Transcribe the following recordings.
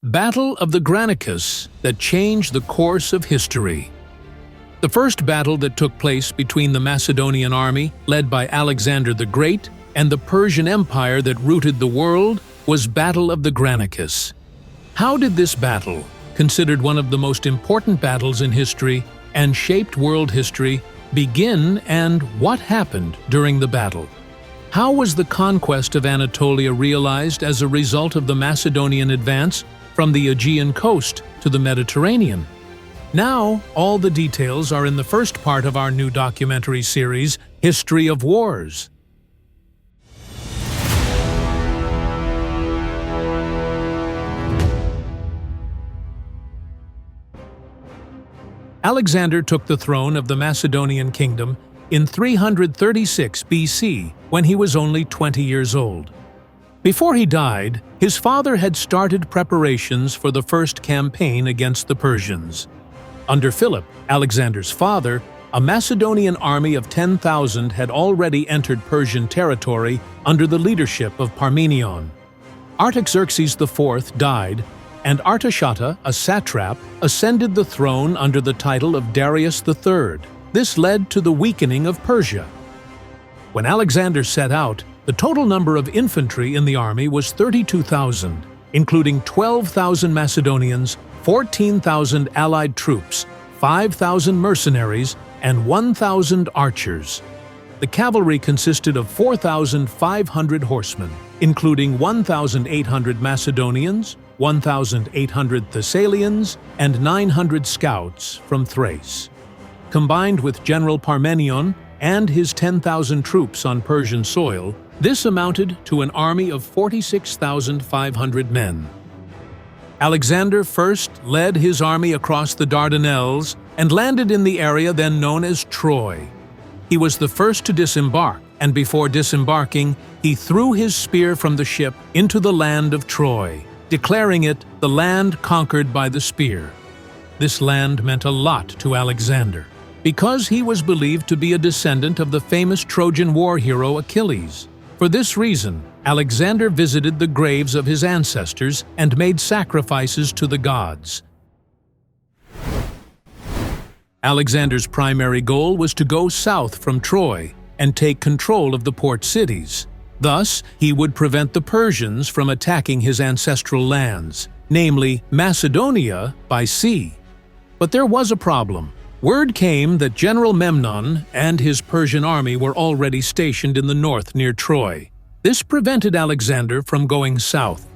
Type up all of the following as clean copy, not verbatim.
Battle of the Granicus that changed the course of history. The first battle that took place between the Macedonian army, led by Alexander the Great, and the Persian Empire that rooted the world was Battle of the Granicus. How did this battle, considered one of the most important battles in history and shaped world history, begin, and what happened during the battle? How was the conquest of Anatolia realized as a result of the Macedonian advance from the Aegean coast to the Mediterranean? Now, all the details are in the first part of our new documentary series, History of Wars. Alexander took the throne of the Macedonian kingdom in 336 BC when he was only 20 years old. Before he died, his father had started preparations for the first campaign against the Persians. Under Philip, Alexander's father, a Macedonian army of 10,000 had already entered Persian territory under the leadership of Parmenion. Artaxerxes IV died, and Artashata, a satrap, ascended the throne under the title of Darius III. This led to the weakening of Persia. When Alexander set out, the total number of infantry in the army was 32,000, including 12,000 Macedonians, 14,000 allied troops, 5,000 mercenaries, and 1,000 archers. The cavalry consisted of 4,500 horsemen, including 1,800 Macedonians, 1,800 Thessalians, and 900 scouts from Thrace. Combined with General Parmenion and his 10,000 troops on Persian soil, this amounted to an army of 46,500 men. Alexander first led his army across the Dardanelles and landed in the area then known as Troy. He was the first to disembark, and before disembarking, he threw his spear from the ship into the land of Troy, declaring it the land conquered by the spear. This land meant a lot to Alexander, because he was believed to be a descendant of the famous Trojan war hero Achilles. For this reason, Alexander visited the graves of his ancestors and made sacrifices to the gods. Alexander's primary goal was to go south from Troy and take control of the port cities. Thus, he would prevent the Persians from attacking his ancestral lands, namely Macedonia, by sea. But there was a problem. Word came that General Memnon and his Persian army were already stationed in the north near Troy. This prevented Alexander from going south.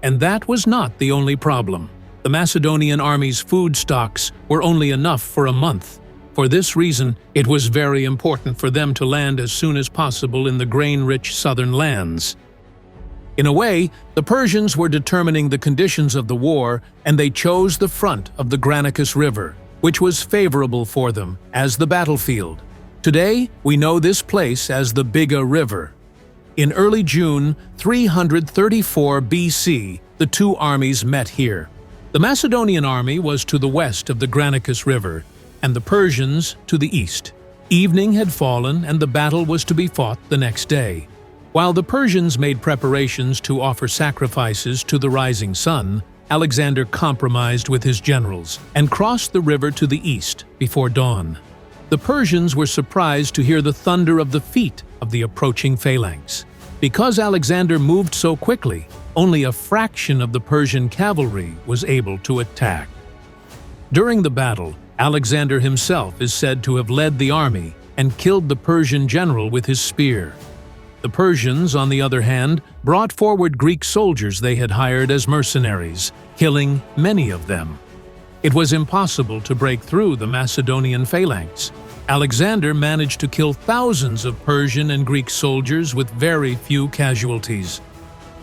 And that was not the only problem. The Macedonian army's food stocks were only enough for a month. For this reason, it was very important for them to land as soon as possible in the grain-rich southern lands. In a way, the Persians were determining the conditions of the war, and they chose the front of the Granicus River, which was favorable for them, as the battlefield. Today, we know this place as the Biga River. In early June 334 BC, the two armies met here. The Macedonian army was to the west of the Granicus River, and the Persians to the east. Evening had fallen, and the battle was to be fought the next day. While the Persians made preparations to offer sacrifices to the rising sun, Alexander compromised with his generals and crossed the river to the east before dawn. The Persians were surprised to hear the thunder of the feet of the approaching phalanx. Because Alexander moved so quickly, only a fraction of the Persian cavalry was able to attack. During the battle, Alexander himself is said to have led the army and killed the Persian general with his spear. The Persians, on the other hand, brought forward Greek soldiers they had hired as mercenaries, killing many of them. It was impossible to break through the Macedonian phalanx. Alexander managed to kill thousands of Persian and Greek soldiers with very few casualties.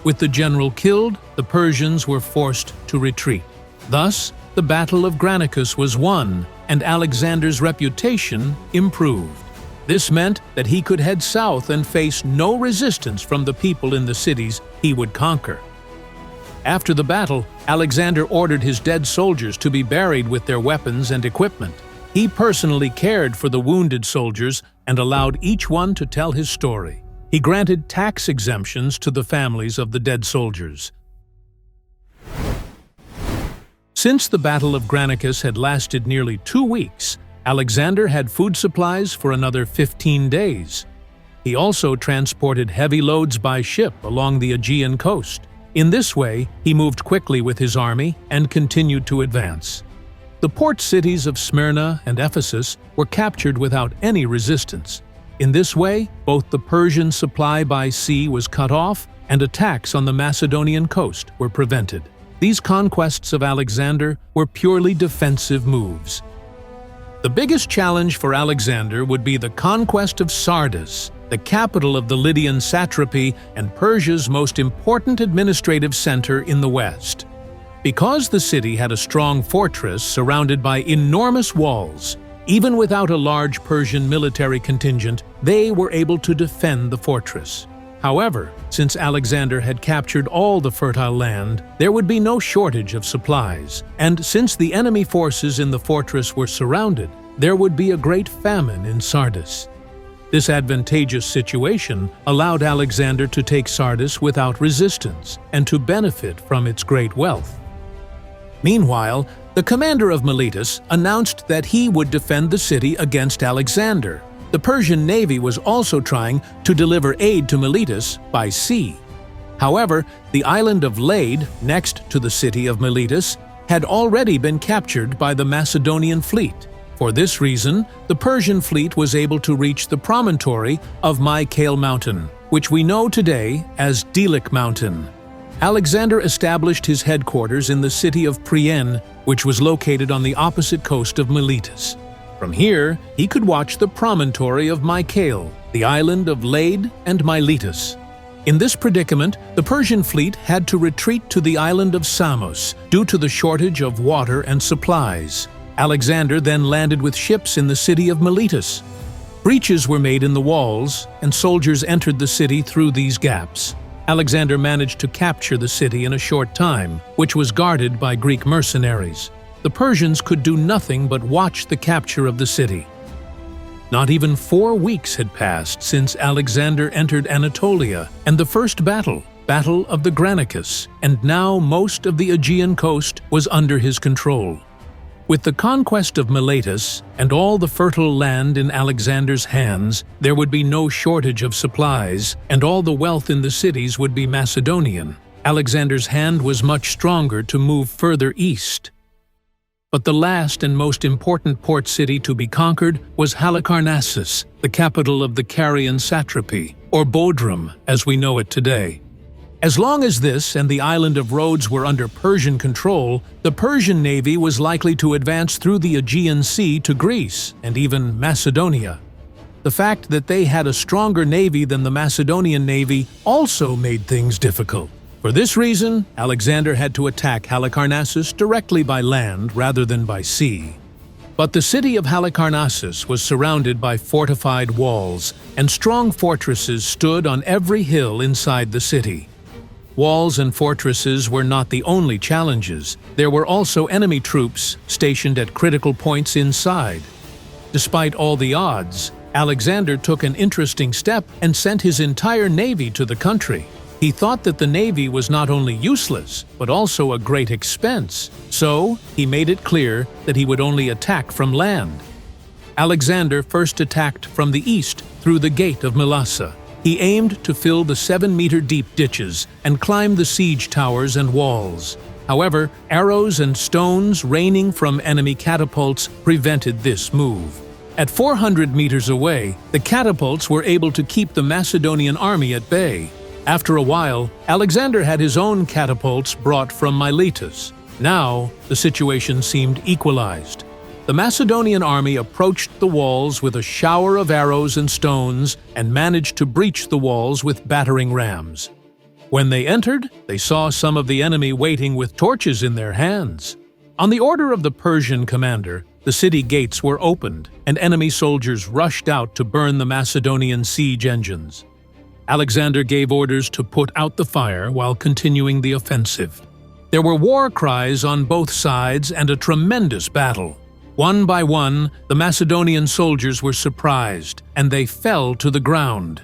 With the general killed, the Persians were forced to retreat. Thus, the Battle of Granicus was won, and Alexander's reputation improved. This meant that he could head south and face no resistance from the people in the cities he would conquer. After the battle, Alexander ordered his dead soldiers to be buried with their weapons and equipment. He personally cared for the wounded soldiers and allowed each one to tell his story. He granted tax exemptions to the families of the dead soldiers. Since the Battle of Granicus had lasted nearly 2 weeks, Alexander had food supplies for another 15 days. He also transported heavy loads by ship along the Aegean coast. In this way, he moved quickly with his army and continued to advance. The port cities of Smyrna and Ephesus were captured without any resistance. In this way, both the Persian supply by sea was cut off and attacks on the Macedonian coast were prevented. These conquests of Alexander were purely defensive moves. The biggest challenge for Alexander would be the conquest of Sardis, the capital of the Lydian satrapy and Persia's most important administrative center in the west. Because the city had a strong fortress surrounded by enormous walls, even without a large Persian military contingent, they were able to defend the fortress. However, since Alexander had captured all the fertile land, there would be no shortage of supplies, and since the enemy forces in the fortress were surrounded, there would be a great famine in Sardis. This advantageous situation allowed Alexander to take Sardis without resistance and to benefit from its great wealth. Meanwhile, the commander of Miletus announced that he would defend the city against Alexander. The Persian navy was also trying to deliver aid to Miletus by sea. However, the island of Lade, next to the city of Miletus, had already been captured by the Macedonian fleet. For this reason, the Persian fleet was able to reach the promontory of Mycale Mountain, which we know today as Delic Mountain. Alexander established his headquarters in the city of Priene, which was located on the opposite coast of Miletus. From here, he could watch the promontory of Mycale, the island of Lade and Miletus. In this predicament, the Persian fleet had to retreat to the island of Samos due to the shortage of water and supplies. Alexander then landed with ships in the city of Miletus. Breaches were made in the walls, and soldiers entered the city through these gaps. Alexander managed to capture the city in a short time, which was guarded by Greek mercenaries. The Persians could do nothing but watch the capture of the city. Not even 4 weeks had passed since Alexander entered Anatolia and the first battle of the Granicus, and now most of the Aegean coast was under his control. With the conquest of Miletus and all the fertile land in Alexander's hands, there would be no shortage of supplies, and all the wealth in the cities would be Macedonian. Alexander's hand was much stronger to move further east. But the last and most important port city to be conquered was Halicarnassus, the capital of the Carian satrapy, or Bodrum as we know it today. As long as this and the island of Rhodes were under Persian control, the Persian navy was likely to advance through the Aegean Sea to Greece and even Macedonia. The fact that they had a stronger navy than the Macedonian navy also made things difficult. For this reason, Alexander had to attack Halicarnassus directly by land rather than by sea. But the city of Halicarnassus was surrounded by fortified walls, and strong fortresses stood on every hill inside the city. Walls and fortresses were not the only challenges. There were also enemy troops stationed at critical points inside. Despite all the odds, Alexander took an interesting step and sent his entire navy to the country. He thought that the navy was not only useless, but also a great expense, so he made it clear that he would only attack from land. Alexander first attacked from the east through the gate of Mylassa. He aimed to fill the 7-meter-deep ditches and climb the siege towers and walls. However, arrows and stones raining from enemy catapults prevented this move. At 400 meters away, the catapults were able to keep the Macedonian army at bay. After a while, Alexander had his own catapults brought from Miletus. Now, the situation seemed equalized. The Macedonian army approached the walls with a shower of arrows and stones and managed to breach the walls with battering rams. When they entered, they saw some of the enemy waiting with torches in their hands. On the order of the Persian commander, the city gates were opened, and enemy soldiers rushed out to burn the Macedonian siege engines. Alexander gave orders to put out the fire while continuing the offensive. There were war cries on both sides and a tremendous battle. One by one, the Macedonian soldiers were surprised, and they fell to the ground.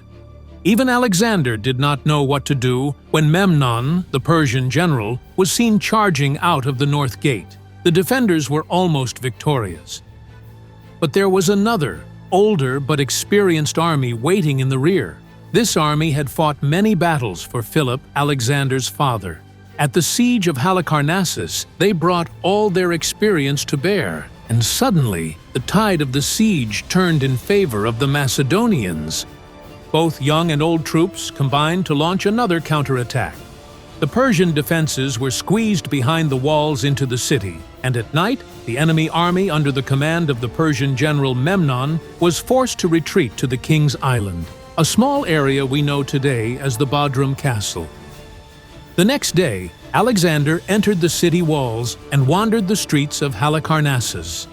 Even Alexander did not know what to do when Memnon, the Persian general, was seen charging out of the north gate. The defenders were almost victorious. But there was another, older but experienced army waiting in the rear. This army had fought many battles for Philip, Alexander's father. At the siege of Halicarnassus, they brought all their experience to bear, and suddenly the tide of the siege turned in favor of the Macedonians. Both young and old troops combined to launch another counterattack. The Persian defenses were squeezed behind the walls into the city, and at night, the enemy army under the command of the Persian general Memnon was forced to retreat to the King's Island, a small area we know today as the Bodrum Castle. The next day, Alexander entered the city walls and wandered the streets of Halicarnassus.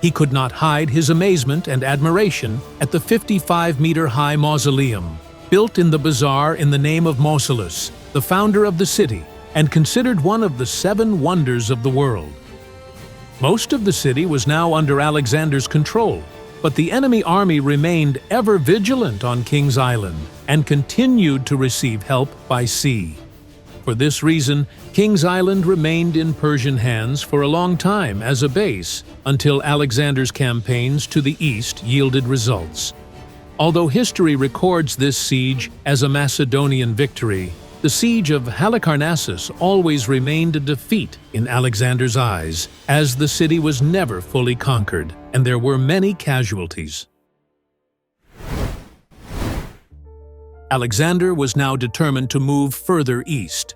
He could not hide his amazement and admiration at the 55-meter-high mausoleum, built in the bazaar in the name of Mausolus, the founder of the city, and considered one of the 7 wonders of the world. Most of the city was now under Alexander's control, but the enemy army remained ever vigilant on King's Island and continued to receive help by sea. For this reason, King's Island remained in Persian hands for a long time as a base until Alexander's campaigns to the east yielded results. Although history records this siege as a Macedonian victory, the siege of Halicarnassus always remained a defeat in Alexander's eyes, as the city was never fully conquered, and there were many casualties. Alexander was now determined to move further east.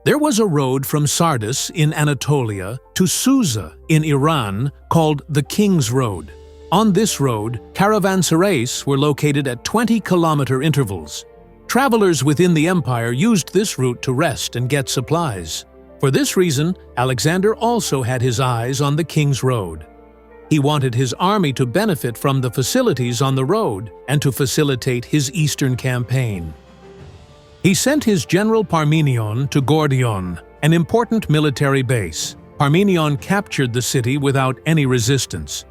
There was a road from Sardis in Anatolia to Susa in Iran called the King's Road. On this road, caravanserais were located at 20-kilometer intervals. Travelers within the empire used this route to rest and get supplies. For this reason, Alexander also had his eyes on the King's Road. He wanted his army to benefit from the facilities on the road and to facilitate his eastern campaign. He sent his general Parmenion to Gordion, an important military base. Parmenion captured the city without any resistance.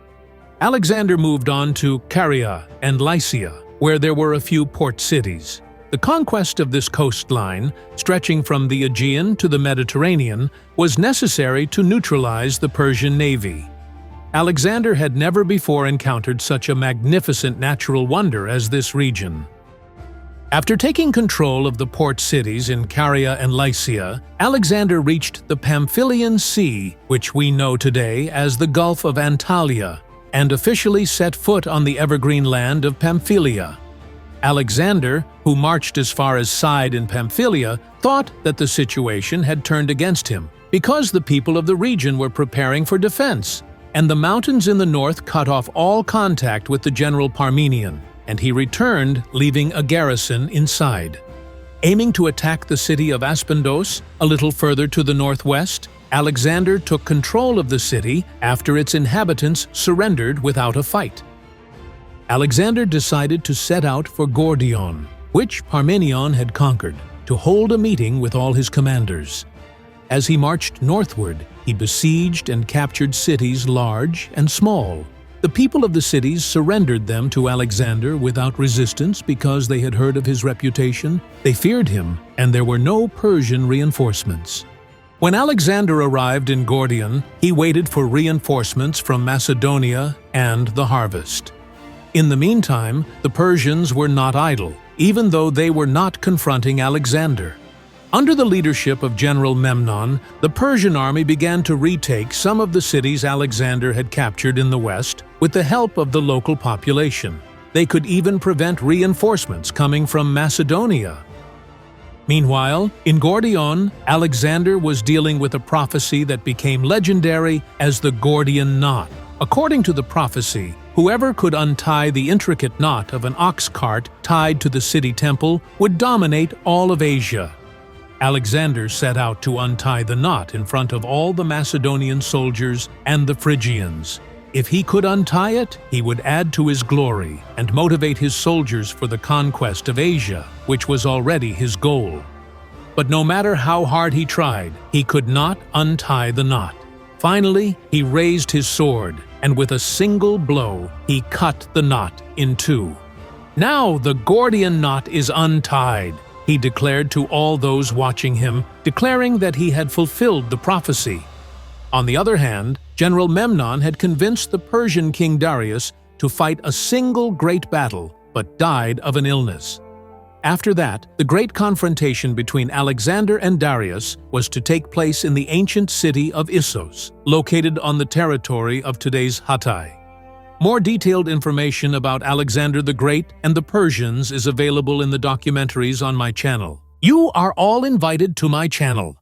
Alexander moved on to Caria and Lycia, where there were a few port cities. The conquest of this coastline, stretching from the Aegean to the Mediterranean, was necessary to neutralize the Persian navy. Alexander had never before encountered such a magnificent natural wonder as this region. After taking control of the port cities in Caria and Lycia, Alexander reached the Pamphylian Sea, which we know today as the Gulf of Antalya, and officially set foot on the evergreen land of Pamphylia. Alexander, who marched as far as Side in Pamphylia, thought that the situation had turned against him because the people of the region were preparing for defense, and the mountains in the north cut off all contact with the general Parmenion, and he returned, leaving a garrison inside. Aiming to attack the city of Aspendos, a little further to the northwest, Alexander took control of the city after its inhabitants surrendered without a fight. Alexander decided to set out for Gordion, which Parmenion had conquered, to hold a meeting with all his commanders. As he marched northward, he besieged and captured cities large and small. The people of the cities surrendered them to Alexander without resistance because they had heard of his reputation. They feared him, and there were no Persian reinforcements. When Alexander arrived in Gordion, he waited for reinforcements from Macedonia and the harvest. In the meantime, the Persians were not idle, even though they were not confronting Alexander. Under the leadership of General Memnon, the Persian army began to retake some of the cities Alexander had captured in the west with the help of the local population. They could even prevent reinforcements coming from Macedonia. Meanwhile, in Gordion, Alexander was dealing with a prophecy that became legendary as the Gordian Knot. According to the prophecy, whoever could untie the intricate knot of an ox cart tied to the city temple would dominate all of Asia. Alexander set out to untie the knot in front of all the Macedonian soldiers and the Phrygians. If he could untie it, he would add to his glory and motivate his soldiers for the conquest of Asia, which was already his goal. But no matter how hard he tried, he could not untie the knot. Finally, he raised his sword, and with a single blow, he cut the knot in two. "Now the Gordian knot is untied," he declared to all those watching him, declaring that he had fulfilled the prophecy. On the other hand, General Memnon had convinced the Persian king Darius to fight a single great battle, but died of an illness. After that, the great confrontation between Alexander and Darius was to take place in the ancient city of Issos, located on the territory of today's Hatay. More detailed information about Alexander the Great and the Persians is available in the documentaries on my channel. You are all invited to my channel.